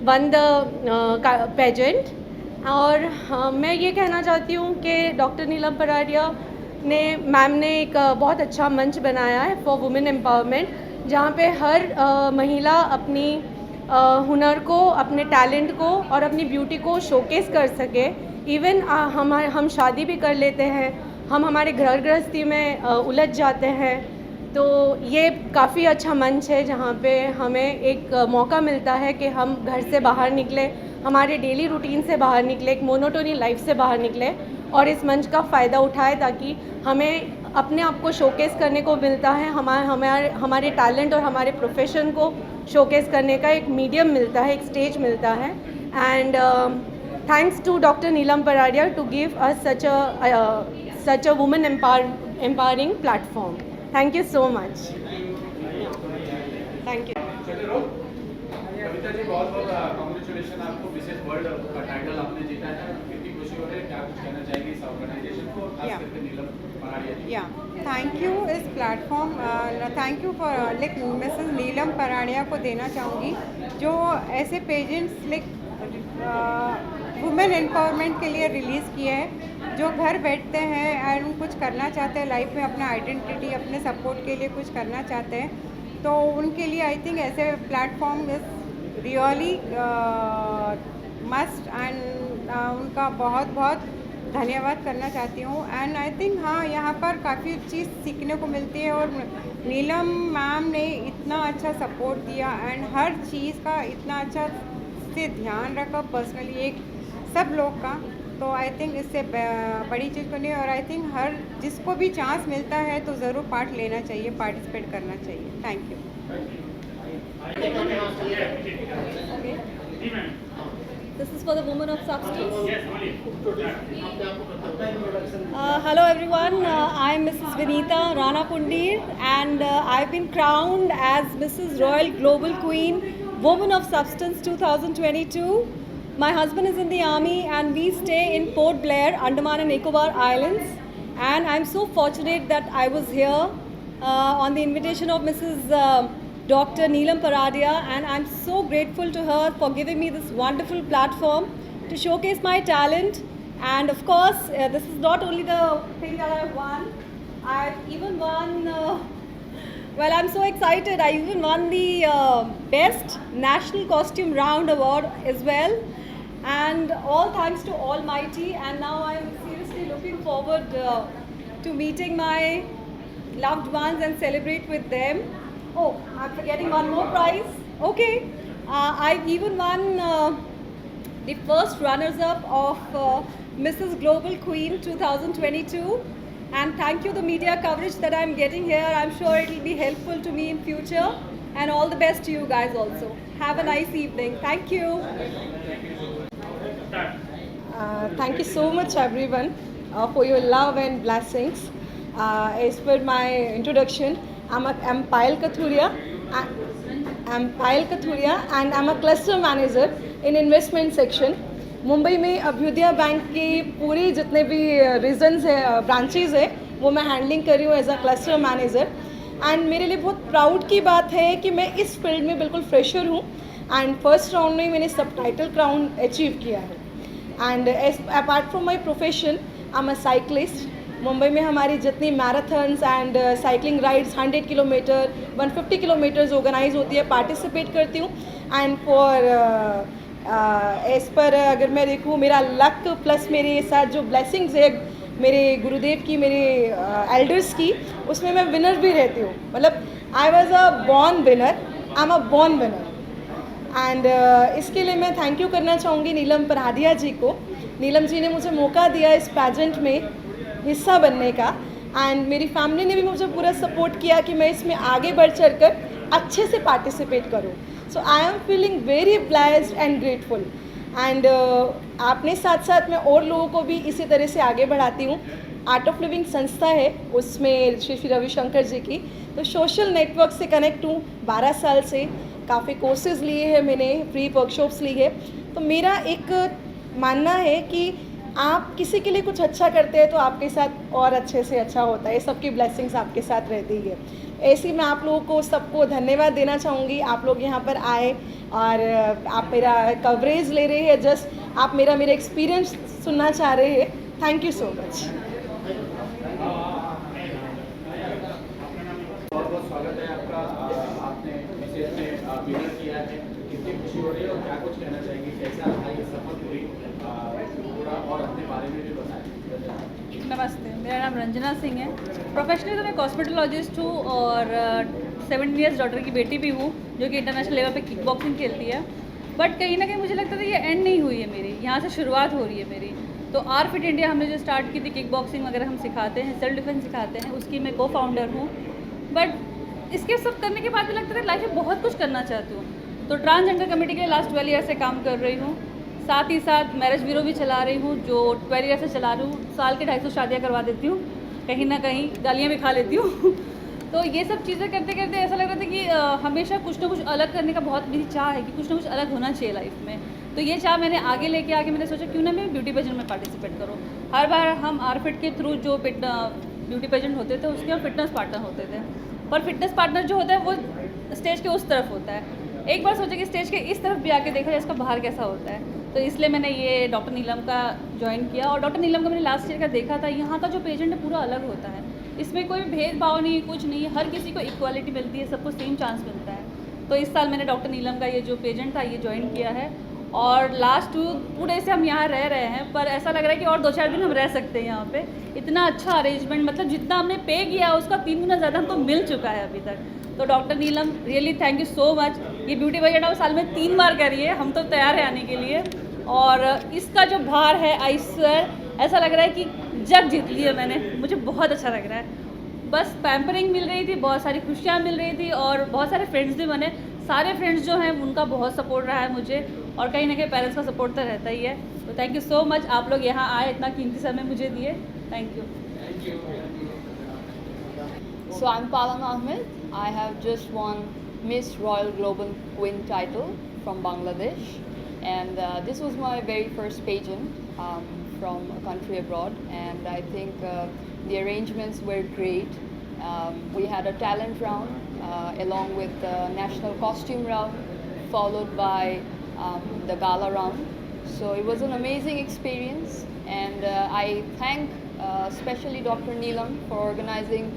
won the pageant. और मैं ये कहना चाहती हूँ कि डॉक्टर नीलम पराडिया मैम ने एक बहुत अच्छा मंच बनाया है फॉर वुमेन एम्पावरमेंट, जहाँ पे हर महिला अपनी हुनर को, अपने टैलेंट को और अपनी ब्यूटी को शोकेस कर सके. इवन हम शादी भी कर लेते हैं, हम हमारे घर गृहस्थी में उलझ जाते हैं, तो ये काफ़ी अच्छा मंच है जहाँ पे हमें एक मौका मिलता है कि हम घर से बाहर निकले, हमारे डेली रूटीन से बाहर निकले, एक मोनोटोनी लाइफ से बाहर निकले और इस मंच का फ़ायदा उठाए ताकि हमें अपने आप को शोकेस करने को मिलता है, हमारे टैलेंट और हमारे प्रोफेशन को शोकेस करने का एक मीडियम मिलता है, एक स्टेज मिलता है. And thanks to doctor Neelam Paradia to give us such a woman empowering platform. Thank you so much. Thank you. Kavita ji बहुत बहुत कॉन्ग्रेचुलेशन आपको मिसेस वर्ल्ड का टाइटल आपने जीता है. कितनी खुशी हो रही है, क्या कुछ कहना चाहेंगे इस ऑर्गेनाइजेशन को, खास करके नीलम पराडिया जी? थैंक यू इस platform, thank you for like Mrs Neelam Paradia को देना चाहूँगी जो ऐसे पेजेंट्स लाइक वुमेन एम्पावरमेंट के लिए रिलीज़ किए हैं, जो घर बैठते हैं एंड कुछ करना चाहते हैं लाइफ में, अपना आइडेंटिटी अपने सपोर्ट के लिए कुछ करना चाहते हैं, तो उनके लिए आई थिंक ऐसे platform is really must and उनका बहुत बहुत धन्यवाद करना चाहती हूँ. एंड आई थिंक हाँ, यहाँ पर काफ़ी चीज़ सीखने को मिलती है और नीलम मैम ने इतना अच्छा सपोर्ट दिया एंड हर चीज़ का इतना अच्छा से ध्यान रखा पर्सनली एक सब लोग का, तो आई थिंक इससे बड़ी चीज़ को नहीं. और आई थिंक हर जिसको भी चांस मिलता है तो ज़रूर पार्ट लेना चाहिए, पार्टिसिपेट करना चाहिए. Thank you. This is for the women of substance. Hello everyone, I'm Mrs. Vinita Rana Pundir and I've been crowned as Mrs. Royal Global Queen, Women of Substance 2022. My husband is in the army and we stay in Port Blair, Andaman and Nicobar Islands, and I'm so fortunate that I was here on the invitation of Mrs. Dr. Neelam Paradia, and I'm so grateful to her for giving me this wonderful platform to showcase my talent. And of course, this is not only the thing that I've won, I've even won, well, I'm so excited, I even won the Best National Costume Round Award as well. And all thanks to Almighty, and now I'm seriously looking forward to meeting my loved ones and celebrate with them. Oh, I'm forgetting one more prize. Okay, I've even won the first runners-up of Mrs. Global Queen 2022. And thank you the media coverage that I'm getting here. I'm sure it will be helpful to me in future. And all the best to you guys also. Have a nice evening. Thank you. Thank you so much everyone for your love and blessings. As per my introduction, I'm Payal Kathuria. I'm Payal Kathuria and I'm a cluster manager in investment section. Mumbai में Abhyuday bank की पूरी जितने भी regions है, branches है, वो मैं handling कर रही हूँ as a cluster manager. And मेरे लिए बहुत प्राउड की बात है कि मैं इस फील्ड में बिल्कुल फ्रेशर हूँ एंड फर्स्ट राउंड में मैंने सब टाइटल क्राउन अचीव किया है. And apart from my profession I am a cyclist. Mumbai में हमारी जितनी marathons and cycling rides 100 kilometre 150 kilometres organise होती है, पार्टिसिपेट करती हूँ. एंड फॉर एज पर अगर मैं देखूँ मेरा लक प्लस मेरे साथ जो ब्लेसिंग्स है मेरे गुरुदेव की, मेरे एल्डर्स की, उसमें मैं विनर भी रहती हूँ. मतलब I was a born winner, I am a born winner. And इसके लिए मैं थैंक यू करना चाहूँगी नीलम पराडिया जी को. नीलम जी ने मुझे मौका दिया इस पैजेंट में हिस्सा बनने का एंड मेरी फैमिली ने भी मुझे पूरा सपोर्ट किया कि मैं इसमें आगे बढ़ चढ़ कर अच्छे से पार्टिसिपेट करूँ. So I am feeling very blessed and grateful. And आपने साथ साथ मैं और लोगों को भी इसी तरह से आगे बढ़ाती हूँ. आर्ट ऑफ लिविंग संस्था है, उसमें श्री रविशंकर जी की, तो सोशल नेटवर्क से कनेक्ट हूँ 12 साल से. काफ़ी कोर्सेज लिए हैं मैंने, फ्री वर्कशॉप्स ली है. तो मेरा एक मानना है कि आप किसी के लिए कुछ अच्छा करते हैं तो आपके साथ और अच्छे से अच्छा होता है. सबकी ब्लेसिंग्स आपके साथ रहती है. ऐसे ही मैं आप लोगों को सबको धन्यवाद देना चाहूँगी. आप लोग यहाँ पर आए और आप मेरा कवरेज ले रहे हैं, जस्ट आप मेरा एक्सपीरियंस सुनना चाह रहे हैं. Thank you so much. बहुत बहुत स्वागत है आपका. आपने विशेष में विनर किया है, कितनी खुशी हो रही है और क्या कुछ कहना चाहेंगे, कैसा आपकी सफल हुई पूरा, और अपने बारे में भी बताएं. नमस्ते, मेरा नाम रंजना सिंह है. प्रोफेशनली तो मैं कॉस्मेटोलॉजिस्ट हूँ और 7 इयर्स डॉटर की बेटी भी हूँ जो कि इंटरनेशनल लेवल पे किक बॉक्सिंग खेलती है. बट कहीं ना कहीं मुझे लगता था ये एंड नहीं हुई है मेरी, यहाँ से शुरुआत हो रही है मेरी. तो आर फिट इंडिया हमने जो स्टार्ट की थी, किक बॉक्सिंग वगैरह हम सिखाते हैं, सेल्फ डिफेंस सिखाते हैं, उसकी मैं को फाउंडर हूँ। बट इसके सब करने के बाद भी लगता है लाइफ में बहुत कुछ करना चाहती हूँ। तो ट्रांसजेंडर कमेटी के लिए लास्ट 12 ईयर से काम कर रही हूँ। साथ ही साथ मैरिज ब्यूरो भी चला रही हूँ, जो 12 ईयर से चला रही हूँ। साल के 250 शादियाँ करवा देती हूँ, कहीं ना कहीं गालियाँ भी खा लेती हूँ। तो ये सब चीज़ें करते करते ऐसा लग रहा था कि हमेशा कुछ ना कुछ अलग करने का बहुत मेरी चाह है कि कुछ ना कुछ अलग होना चाहिए लाइफ में। तो ये चाह मैंने आगे लेके आके मैंने सोचा क्यों ना मैं ब्यूटी पेजेंट में पार्टिसिपेट करूँ। हर बार हम आरफिट के थ्रू जो ब्यूटी पेजेंट होते थे उसके हम फिटनेस पार्टनर होते थे, पर फिटनेस पार्टनर जो होता है वो स्टेज के उस तरफ होता है। एक बार सोचा कि स्टेज के इस तरफ भी आके देखा जाए इसका बाहर कैसा होता है। तो इसलिए मैंने ये डॉक्टर नीलम का ज्वाइन किया। और डॉक्टर नीलम का मैंने लास्ट ईयर का देखा था, यहाँ का जो पेजेंट है पूरा अलग होता है। इसमें कोई भेदभाव नहीं, कुछ नहीं, हर किसी को इक्वालिटी मिलती है, सबको सेम चांस मिलता है। तो इस साल मैंने डॉक्टर नीलम का ये जो पेजेंट था ये ज्वाइन किया है। और लास्ट 2 डे से हम यहाँ रह रहे हैं, पर ऐसा लग रहा है कि और 2-4 दिन हम रह सकते हैं यहाँ पे। इतना अच्छा अरेंजमेंट, मतलब जितना हमने पे किया उसका 3 गुना ज़्यादा हमको मिल चुका है अभी तक। तो doctor Neelam really thank you so much. ये ब्यूटी पेजेंट आप साल में 3 बार करिए, हम तो तैयार है आने के लिए। और इसका जो भार है आई स्वेयर ऐसा लग रहा है कि जग जीत लिया मैंने, मुझे बहुत अच्छा लग रहा है। बस पैम्परिंग मिल रही थी, बहुत सारी खुशियाँ मिल रही थी और बहुत सारे फ्रेंड्स भी बने। सारे फ्रेंड्स जो हैं उनका बहुत सपोर्ट रहा है मुझे, और कहीं ना कहीं पेरेंट्स का सपोर्ट तो रहता ही है। तो थैंक यू सो मच, आप लोग यहाँ आए, इतना कीमती समय मुझे दिए, thank you. So I'm Palang Ahmed. I have just won Miss Royal Global Queen title from Bangladesh, and this was my very first pageant from a country abroad, and I think the arrangements were great. We had a talent round along with the national costume round, followed by the gala round. So it was an amazing experience, and I thank especially Dr. Neelam for organizing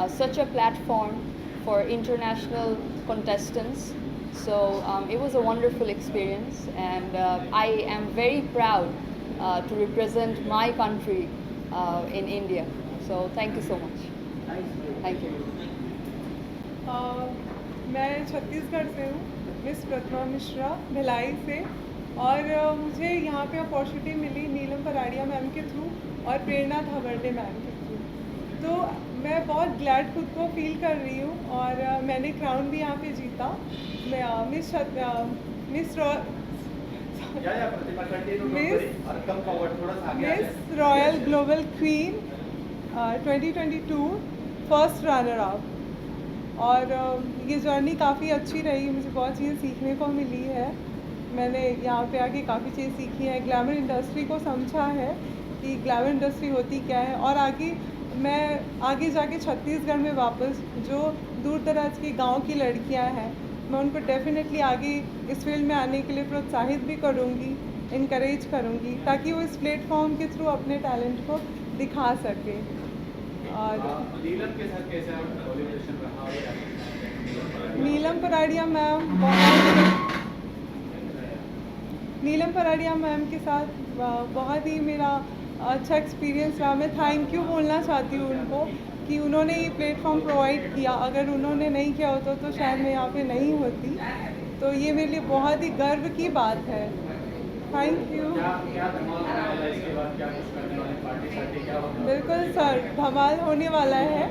such a platform for international contestants. So it was a wonderful experience, and I am very proud to represent my country in India. So thank you so much. Thank you. मैं छत्तीसगढ़ से हूँ, miss प्रतिमा मिश्रा भिलाई से, और मुझे यहाँ पे opportunity मिली नीलम पराड़िया ma'am के through और प्रेरणा धाबर्डे मैम के थ्रू। तो मैं बहुत ग्लैड खुद को फील कर रही हूँ, और मैंने क्राउन भी यहाँ पे जीता। Miss royal global queen 2022 first runner up. और ये जर्नी काफ़ी अच्छी रही, मुझे बहुत चीज़ें सीखने को मिली है। मैंने यहाँ पे आके काफ़ी चीज़ें सीखी है, ग्लैमर इंडस्ट्री को समझा है कि ग्लैमर इंडस्ट्री होती क्या है। और आगे जाके छत्तीसगढ़ में वापस जो दूर दराज की गांव की लड़कियां हैं, मैं उनको डेफिनेटली आगे इस फील्ड में आने के लिए प्रोत्साहित भी करूंगी, इनकरेज करूंगी, ताकि वो इस प्लेटफॉर्म के थ्रू अपने टैलेंट को दिखा सके। और नीलम पराड़िया मैम के साथ बहुत ही मेरा अच्छा एक्सपीरियंस रहा। मैं थैंक यू बोलना चाहती हूँ उनको कि उन्होंने ये प्लेटफॉर्म प्रोवाइड किया। अगर उन्होंने नहीं किया होता तो शायद मैं यहाँ पे नहीं होती। तो ये मेरे लिए बहुत ही गर्व की बात है। Thank you. बिल्कुल सर, धमाल होने वाला है।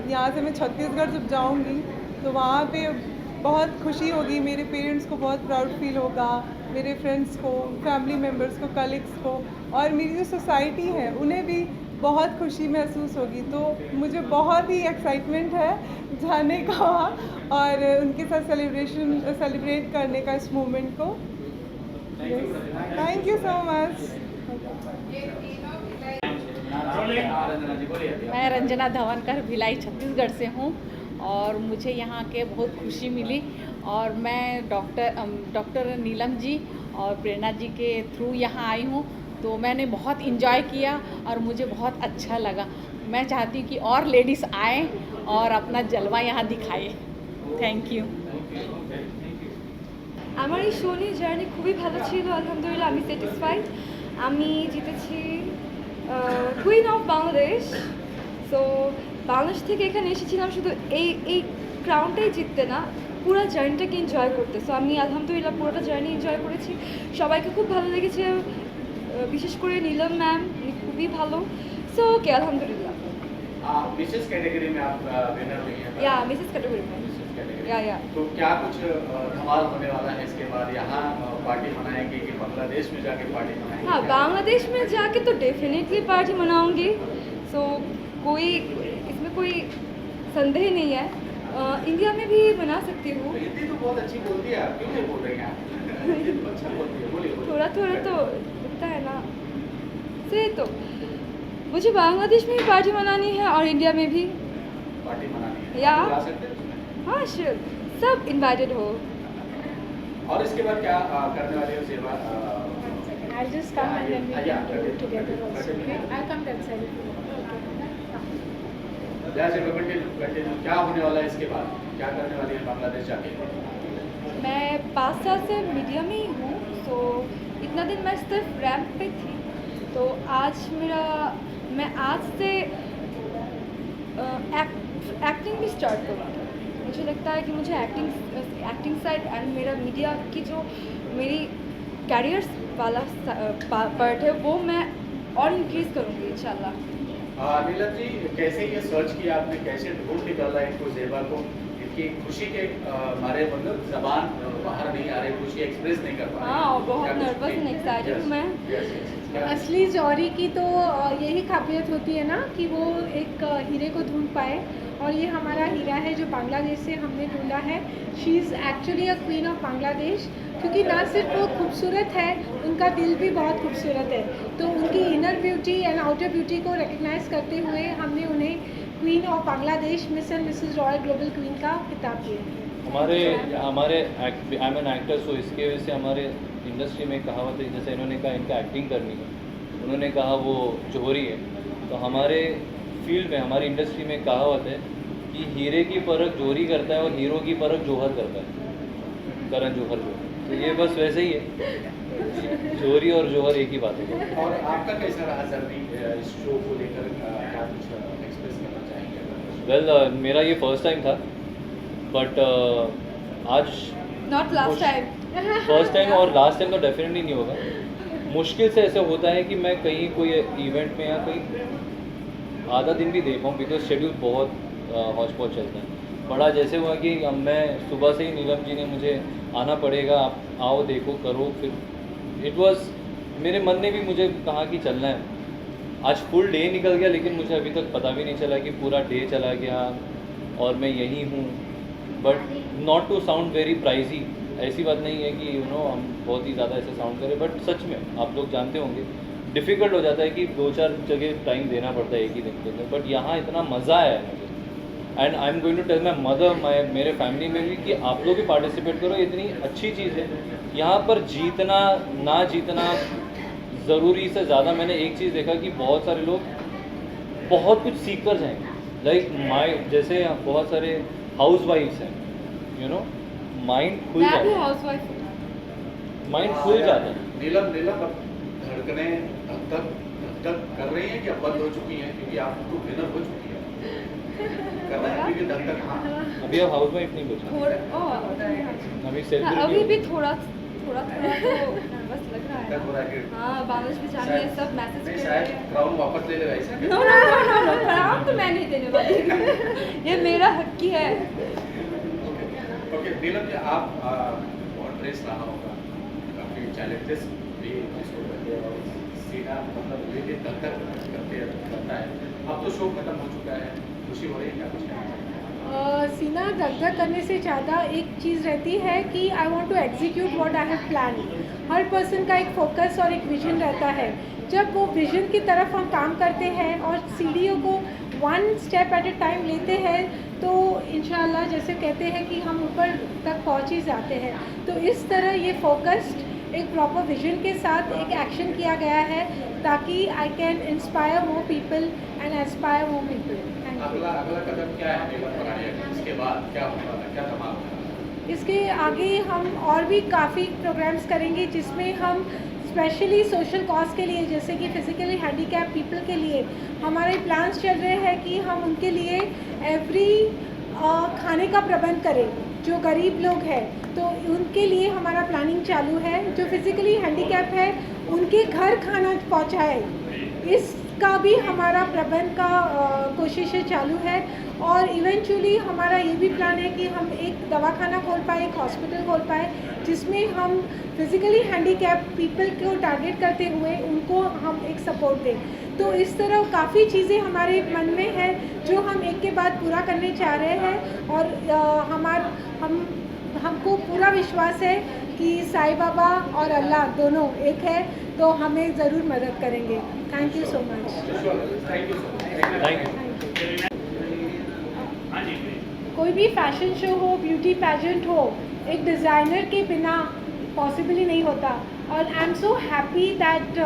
यहाँ से मैं छत्तीसगढ़ जब जाऊँगी तो वहाँ पे बहुत खुशी होगी, मेरे पेरेंट्स को बहुत प्राउड फील होगा, मेरे फ्रेंड्स को, फैमिली मेम्बर्स को, कलीग्स को, और मेरी जो सोसाइटी है उन्हें भी बहुत खुशी महसूस होगी। तो मुझे बहुत ही एक्साइटमेंट है जाने का और उनके साथ सेलिब्रेट करने का इस मोमेंट को। Thank you so much. मैं रंजना धवनकर भिलाई छत्तीसगढ़ से हूँ और मुझे यहाँ के बहुत खुशी मिली। और मैं डॉक्टर नीलम जी और प्रेरणा जी के थ्रू यहाँ आई हूँ, तो मैंने बहुत इन्जॉय किया और मुझे बहुत अच्छा लगा। मैं चाहती हूँ कि और लेडीज़ आएँ और अपना जलवा यहाँ दिखाए। Thank you. আমার এই শো নিয়ে জার্নি খুবই ভালো ছিল, আলহামদুলিল্লাহ আমি স্যাটিসফাইড। আমি জিতেছি queen of Bangladesh. So Bangladesh থেকে এখানে এসেছিলাম শুধু এই ক্রাউনটাই জিততে না, পুরো জার্নিটাকে এনজয় করতে। সো আমি আলহামদুলিল্লাহ পুরোটা জার্নি এনজয় করেছি, সবাইকে খুব ভালো লেগেছে। বিশেষ করে নীলম ম্যাম খুবই ভালো সো ওকে আলহামদুলিল্লাহ मिसेस कैटेगरी में आप विनर हुई हैं या मिसेस कैटेगरी में या तो क्या कुछ धमाल होने वाला है इसके बाद यहाँ पार्टी मनाएंगे कि बांग्लादेश में जाके पार्टी मनाएंगे हाँ बांग्लादेश में जाके तो डेफिनेटली पार्टी मनाऊंगी सो कोई इसमें कोई संदेह नहीं है इंडिया में भी मना सकती हूँ हिंदी तो बहुत अच्छी बोलती है आप क्यों नहीं बोल रही हैं हिंदी तो अच्छा बोलती है बोलिए थोड़ा थोड़ा तो दिखता है ना से तो मुझे बांग्लादेश में भी पार्टी मनानी है और इंडिया में भी पार्टी मनानी है या जा सकते हैं उसमें? हाँ श्योर सब इनवाइटेड हो और इसके बाद क्या करने वाले हो सेवा I'll just come and then we yeah, can do it together also. Okay? I'll come that side. जैसे कंटिन्यू क्या होने वाला है इसके बाद क्या करने वाली है बांग्लादेश जाके मैं 5 साल से मीडिया में ही हूँ तो इतना दिन मैं सिर्फ रैंप पे थी तो आज मैं आज से एक्टिंग भी स्टार्ट करूँगी मुझे लगता है कि मुझे एक्टिंग साइड एंड मेरा मीडिया की जो मेरी कैरियर्स वाला पार्ट है वो मैं और इंक्रीज़ करूँगी इंशाल्लाह नीलम जी कैसे ये सर्च किया आपने कैसे ढूंढ निकाला इनको ज़ेबा को इनकी खुशी के मारे मतलब जबान बाहर नहीं आ रही खुशी एक्सप्रेस नहीं कर पा रही हाँ बहुत नर्वस एंड एक्साइटेड हूँ मैं असली जौहरी की तो यही काबिलियत होती है ना कि वो एक हीरे को ढूंढ पाए और ये हमारा हीरा है जो बांग्लादेश से हमने ढूंढा है she is actually a queen of Bangladesh क्योंकि ना सिर्फ वो खूबसूरत है उनका दिल भी बहुत खूबसूरत है तो उनकी inner beauty and outer beauty को रिकग्नाइज करते हुए हमने उन्हें queen of Bangladesh miss and Mrs royal global queen का खिताब दिया हमारे I am an actor so इसके वजह से हमारे इंडस्ट्री में कहावत है जैसे इन्होंने कहा इनका एक्टिंग करनी है उन्होंने कहा वो जौहरी है तो हमारे फील्ड में हमारी इंडस्ट्री में कहावत है कि हीरे की परख जौहरी करता है और हीरो की परख जौहर करता है करण जौहर को तो ये बस वैसे ही है जौहरी और जौहर एक ही बात है और आपका कैसा रहा जर्नी इस शो को लेकर क्या कुछ एक्सप्रेस करना चाहेंगे वेल मेरा ये फर्स्ट टाइम था बट आज not last time first time और लास्ट टाइम तो डेफिनेटली नहीं होगा मुश्किल से ऐसे होता है कि मैं कहीं कोई इवेंट में या कहीं आधा दिन भी दे पाऊँ बिकॉज शेड्यूल बहुत हौच पौच चलता है बड़ा जैसे हुआ कि मैं सुबह से ही नीलम जी ने मुझे आना पड़ेगा आप आओ देखो करो फिर इट वाज मेरे मन ने भी मुझे कहा कि चलना है आज फुल डे निकल गया लेकिन मुझे अभी तक पता भी नहीं चला कि पूरा डे चला गया और मैं यहीं हूँ but not to sound very pricey ऐसी बात नहीं है कि हम बहुत ही ज़्यादा ऐसे साउंड करें बट सच में आप लोग जानते होंगे डिफ़िकल्ट हो जाता है कि 2-4 जगह टाइम देना पड़ता है एक ही दिन के अंदर बट यहाँ इतना मज़ा आया मुझे and I am going to tell my mother मेरे फैमिली में भी कि आप लोग भी पार्टिसिपेट करो इतनी अच्छी चीज़ है यहाँ पर जीतना ना जीतना ज़रूरी से ज़्यादा मैंने एक चीज़ देखा कि बहुत सारे लोग बहुत कुछ सीख कर जाएंगे लाइक जैसे बहुत सारे हाउस वाइफ्स हैं माइंड खुल जाता है माइंड खुल जाता है नीलम धड़कने धक कर रही हैं कि अब बंद हो चुकी हैं क्योंकि आप तो विनर हो चुकी है कर रहे हैं अभी भी धक अभी आप हाउस वाइफ नहीं बचा अभी अभी भी थोड़ा तो बस लग रहा है हाँ बांग्लादेश में जाने सब मैसेज नहीं शायद क्राउन वापस ले ले ऐसे नो क्राउन तो मैं नहीं देने वाली ये मेरा हक की है ओके नीलम जी आप बहुत ड्रेस रहा होगा काफ़ी चैलेंजेस भी इसको करते हैं और सीधा मतलब लेके तक करता है अब तो शो खत्म हो चुका है खुशी हो रही है क्या कुछ सीना दगदग करने से ज़्यादा एक चीज़ रहती है कि I want to execute what I have plan हर पर्सन का एक फोकस और एक विजन रहता है जब वो विजन की तरफ हम काम करते हैं और सीढ़ियों को 1 स्टेप एट ए टाइम लेते हैं तो इंशाल्लाह जैसे कहते हैं कि हम ऊपर तक पहुंच ही जाते हैं तो इस तरह ये फोकस्ड एक प्रॉपर विजन के साथ एक एक्शन किया गया है ताकि I can inspire more people and Aspire more people अगला कदम क्या है इसके बाद क्या होने वाला क्या धमाल इसके आगे हम और भी काफ़ी प्रोग्राम्स करेंगे जिसमें हम स्पेशली सोशल कॉज के लिए जैसे कि फिजिकली हैंडीकैप पीपल के लिए हमारे प्लान्स चल रहे हैं कि हम उनके लिए एवरी खाने का प्रबंध करें जो गरीब लोग हैं तो उनके लिए हमारा प्लानिंग चालू है जो फिज़िकली हैंडीकैप है उनके घर खाना पहुंचाए, इसका भी हमारा प्रबंध का कोशिशें चालू है। और इवेंचुअली हमारा ये भी प्लान है कि हम एक दवाखाना खोल पाए, एक हॉस्पिटल खोल पाए, जिसमें हम फिज़िकली हैंडीकैप पीपल को टारगेट करते हुए उनको हम एक सपोर्ट दें। तो इस तरह काफ़ी चीज़ें हमारे मन में है जो हम एक के बाद पूरा करने चाह रहे हैं। और हमको पूरा विश्वास है कि साईं बाबा और अल्लाह दोनों एक है, तो हमें ज़रूर मदद करेंगे। Thank you so much. कोई भी फैशन शो हो, ब्यूटी पैजेंट हो, एक डिज़ाइनर के बिना पॉसिबल ही नहीं होता। और I am so happy that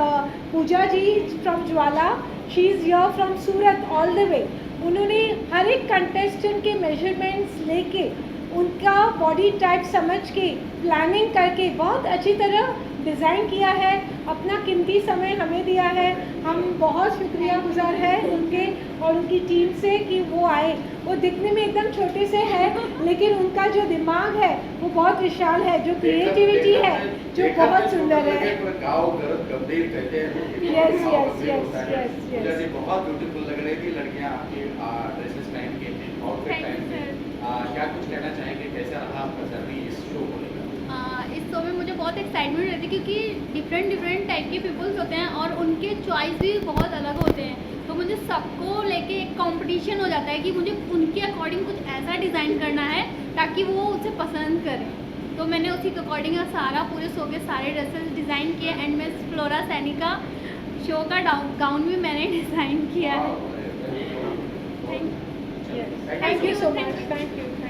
Pooja ji from Jwala, she is here from Surat all the way. उन्होंने हर एक कंटेस्टेंट के मेजरमेंट्स लेके, उनका बॉडी टाइप समझ के, प्लानिंग करके बहुत अच्छी तरह डिज़ाइन किया है, अपना कीमती समय हमें दिया है। हम बहुत शुक्रियागुजार हैं उनके और उनकी टीम से कि वो आए। वो दिखने में एकदम छोटे से है, लेकिन उनका जो दिमाग है वो बहुत विशाल है, जो क्रिएटिविटी है जो बहुत सुंदर है। Yes yes yes yes yes. बहुत ब्यूटीफुल लग रही थी लड़कियां आपकी ड्रेसेस पहन के, आउटफिट पहन के। क्या कुछ कहना चाहेंगे, कैसा रहा आपका जर्नी इस शो को लेकर? इस शो में मुझे बहुत एक्साइटमेंट रहती है क्योंकि डिफरेंट टाइप के पीपल्स होते हैं और उनके चॉइस भी बहुत अलग होते हैं। तो मुझे सबको लेके एक कंपटीशन हो जाता है कि मुझे उनके अकॉर्डिंग कुछ ऐसा डिज़ाइन करना है ताकि वो उसे पसंद करें। तो मैंने उसी के अकॉर्डिंग सारा पूरे शो के सारे ड्रेसेस डिज़ाइन किए एंड मिस फ्लोरा सैनी का शो का गाउन भी मैंने डिज़ाइन किया है। Thank you so much. Thank you.